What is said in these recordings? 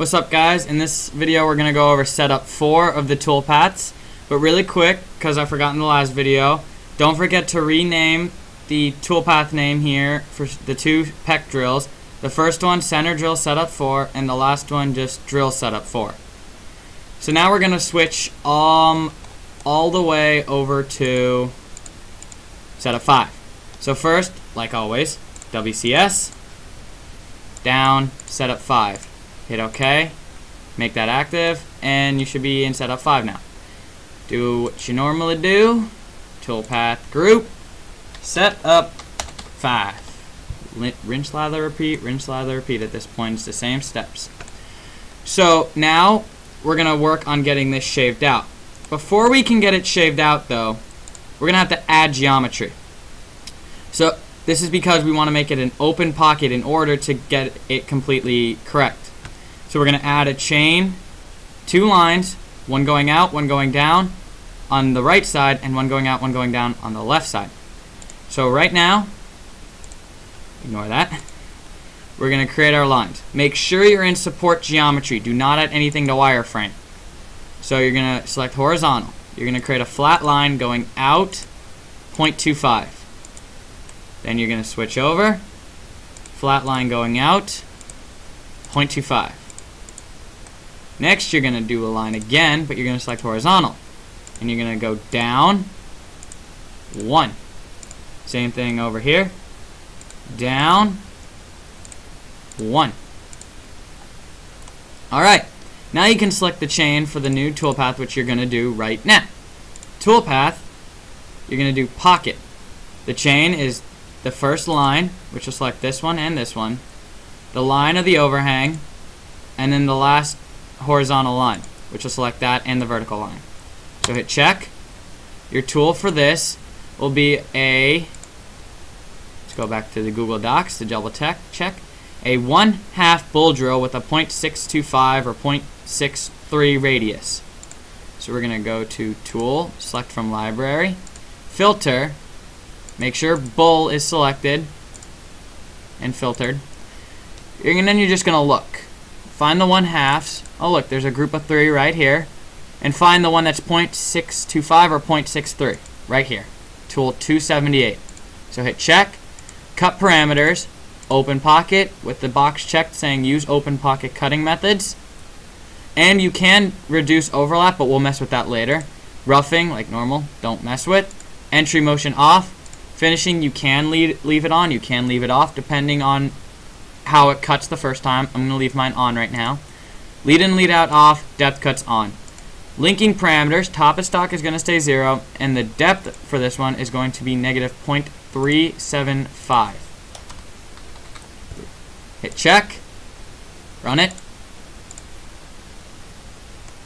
What's up, guys? In this video we're going to go over setup 4 of the toolpaths, but really quick, because I forgot in the last video, don't forget to rename the toolpath name here for the two PEC drills. The first one, center drill setup 4, and the last one, just drill setup 4. So now we're going to switch all the way over to setup 5. So first, like always, WCS, down, setup 5. Hit OK, make that active, and you should be in setup 5 now. Do what you normally do, toolpath group, setup 5. Rinse, lather, repeat at this point. It's the same steps. So now we're going to work on getting this shaved out. Before we can get it shaved out, though, we're going to have to add geometry. So this is because we want to make it an open pocket in order to get it completely correct. So we're going to add a chain, 2 lines, one going out, one going down on the right side, and one going out, one going down on the left side. So right now, ignore that, we're going to create our lines. Make sure you're in support geometry. Do not add anything to wireframe. So you're going to select horizontal. You're going to create a flat line going out 0.25. Then you're going to switch over, flat line going out 0.25. Next, you're going to do a line again, but you're going to select horizontal. And you're going to go down 1. Same thing over here. Down 1. Alright, now you can select the chain for the new toolpath, which you're going to do right now. Toolpath, you're going to do pocket. The chain is the first line, which will select this one and this one, the line of the overhang, and then the last horizontal line, which will select that and the vertical line. So hit check. Your tool for this will be let's go back to the Google Docs to double check, a 1/2 bull drill with a 0.625 or 0.63 radius. So we're going to go to Tool, select from Library, Filter, make sure bull is selected and filtered. And then you're just going to look. Find the 1/2s. Oh look, there's a group of 3 right here. And find the one that's 0.625 or 0.63 right here. Tool 278. So hit check. Cut parameters. Open pocket with the box checked saying use open pocket cutting methods. And you can reduce overlap, but we'll mess with that later. Roughing, like normal, don't mess with. Entry motion off. Finishing, you can leave it on, you can leave it off, depending on how it cuts the first time. I'm going to leave mine on right now. Lead in, lead out off, depth cuts on. Linking parameters, top of stock is going to stay 0, and the depth for this one is going to be negative 0.375. Hit check, run it,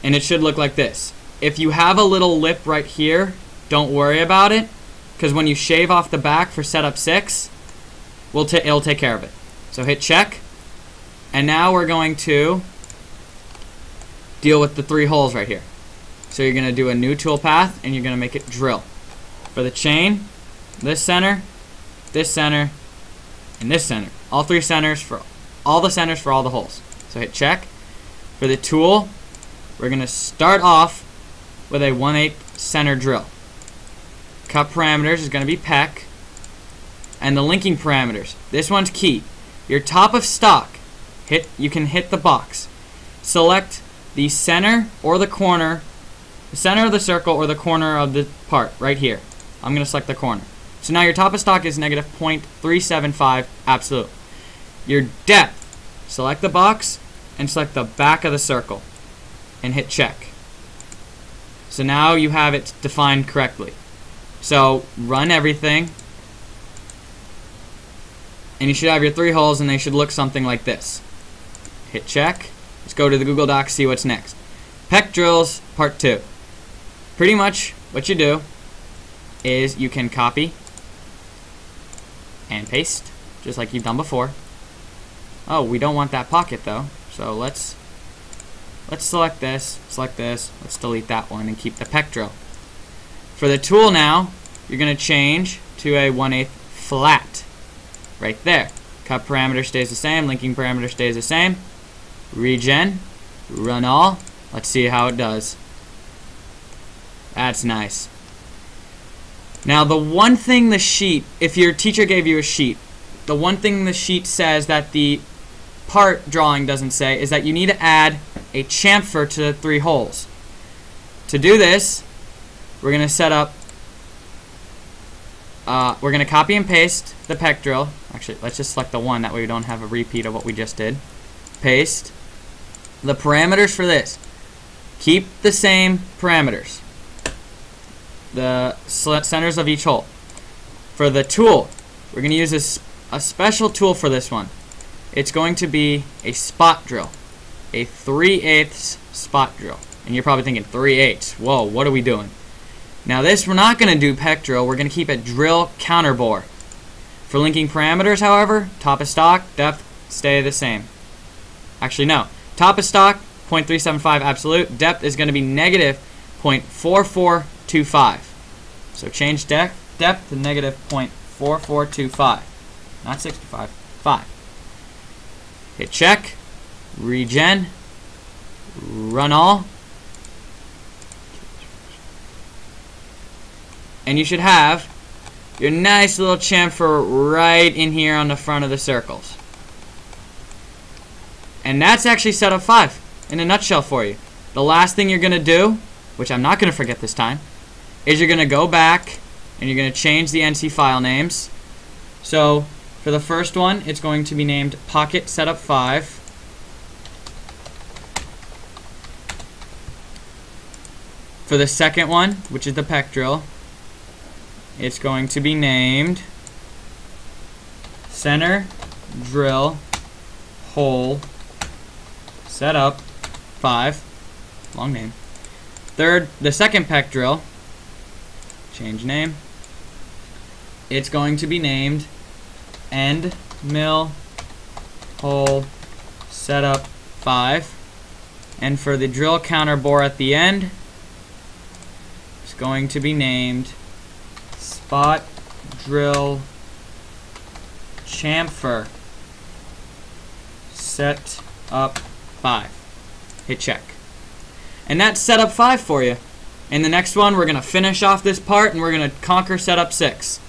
and it should look like this. If you have a little lip right here, don't worry about it, because when you shave off the back for setup 6, it'll take care of it. So hit check, and now we're going to deal with the 3 holes right here. So you're going to do a new toolpath, and you're going to make it drill. For the chain, this center, and this center. All 3 centers for all the centers for all the holes. So hit check. For the tool, we're going to start off with a 1/8 center drill. Cut parameters is going to be PEC, and the linking parameters. This one's key. Your top of stock, you can hit the box. Select the center or the corner, the center of the circle or the corner of the part right here. I'm going to select the corner. So now your top of stock is negative 0.375 absolute. Your depth, select the box and select the back of the circle and hit check. So now you have it defined correctly. So run everything, and you should have your 3 holes, and they should look something like this. Hit check. Let's go to the Google Docs, see what's next. PEC drills, part 2. Pretty much what you do is you can copy and paste, just like you've done before. Oh, we don't want that pocket though, so let's select this, let's delete that one and keep the PEC drill. For the tool now, you're going to change to a 1/8 flat right there. Cut parameter stays the same, linking parameter stays the same. regen, run all. Let's see how it does. That's nice. Now the one thing the sheet, if your teacher gave you a sheet, the one thing the sheet says that the part drawing doesn't say is that you need to add a chamfer to the 3 holes. To do this, we're going to set up, we're going to copy and paste the pec drill. Actually, let's just select the one, that way we don't have a repeat of what we just did. Paste. The parameters for this, keep the same parameters. The centers of each hole. For the tool, we're going to use a special tool for this one. It's going to be a spot drill, a 3/8 spot drill. And you're probably thinking 3/8. Whoa, what are we doing? Now this, we're not going to do pec drill. We're going to keep it drill counter bore. For linking parameters, however, top of stock, depth stay the same. Actually, no. Top of stock, 0.375 absolute. Depth is going to be negative 0.4425. So change depth to negative 0.4425. Not 65, 5. Hit check, regen, run all. And you should have your nice little chamfer right in here on the front of the circles. And that's actually setup 5 in a nutshell for you. The last thing you're going to do, which I'm not going to forget this time, is you're going to go back and you're going to change the NC file names. So for the first one, it's going to be named Pocket Setup 5. For the second one, which is the pec drill, it's going to be named Center Drill Hole Setup 5. Long name. Third, the second pec drill, change name. It's going to be named End Mill Hole Setup 5. And for the drill counter bore at the end, it's going to be named Spot Drill Chamfer Setup 5. Hit check. And that's setup 5 for you. In the next one, we're going to finish off this part and we're going to conquer setup 6.